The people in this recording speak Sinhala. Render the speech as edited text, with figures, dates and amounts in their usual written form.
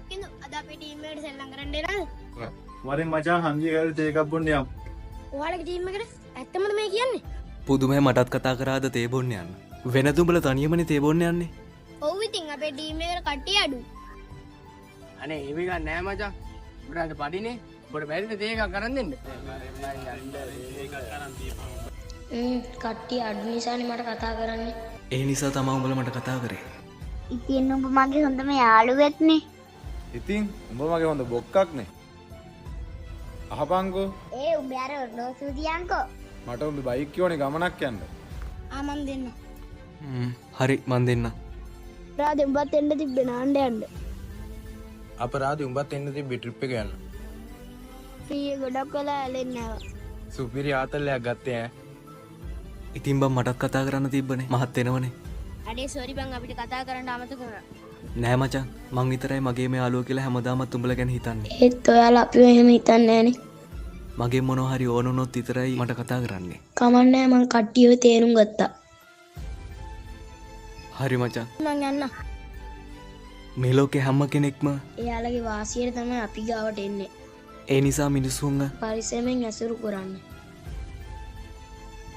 කිනු අද අපේ ටීම් එකට සෙල්ලම් කරන්න එනවද? වරෙන් මචං හන්දිය කරලා තේ එකක් බොන්න යමු. ඔයාලගේ ටීම් එකට ඇත්තමද මේ කියන්නේ? පුදුමයි මටත් කතා කරාද තේ බොන්න යන්න. වෙනද උඹලා තනියමනේ තේ බොන්න යන්නේ. ඔව් ඉතින් අපේ ටීම් එකට කට්ටිය අඩු. අනේ එහෙම ගන්න නෑ මචං. උඹට පඩිනේ. උඹට බැරිද තේ එකක් අරන් දෙන්න? කට්ටිය අඩු නිසානේ මට කතා කරන්නේ. ඒ නිසා තමයි උඹලා මට කතා කරේ. ඉතින් උඹ මගේ හොඳම යාළුවෙක්නේ. ඉතින් උඹ මගේ හොඳ බොක්කක්නේ. අහපන්කෝ ඒ උඹ අර නෝසුදියන්කෝ. මට උඹ බයික් කියවනේ ගමනක් යන්න. මන් දෙන්න. හරි මන් දෙන්න. රාදේ උඹත් එන්න තිබ්බේ නාන්න යන්න. අපරාධි උඹත් එන්න තිබ්බේ ට්‍රිප් එක යන්න. ෆී ගොඩක් වෙලා ඇලෙන්නේ නැව. සුපිරි ආතල්ලයක් ගත්තේ ඈ. ඉතින් බං මටත් කතා කරන්න තිබ්බනේ. මහත් එනවනේ. අඩේ සෝරි බං අපිට කතා කරන්න අමතක වුණා. නෑ මචං මං විතරයි මගේම යාළුවා කියලා හැමදාමත් උඹලා ගැන හිතන්නේ. ඒත් ඔයාලා අපිව එහෙම හිතන්නේ නැහනේ. මගේ මොනවා හරි ඕන වුණොත් විතරයි මට කතා කරන්නේ. කමන්නේ මං කට්ටියව තේරුම් ගත්තා. හරි මචං. මං යන්න. මේ ලෝකේ හැම කෙනෙක්ම එයාලගේ වාසියට තමයි අපි ගාවට එන්නේ. ඒ නිසා මිනිස්සුන්ව පරිස්සමෙන් ඇසුරු කරන්න.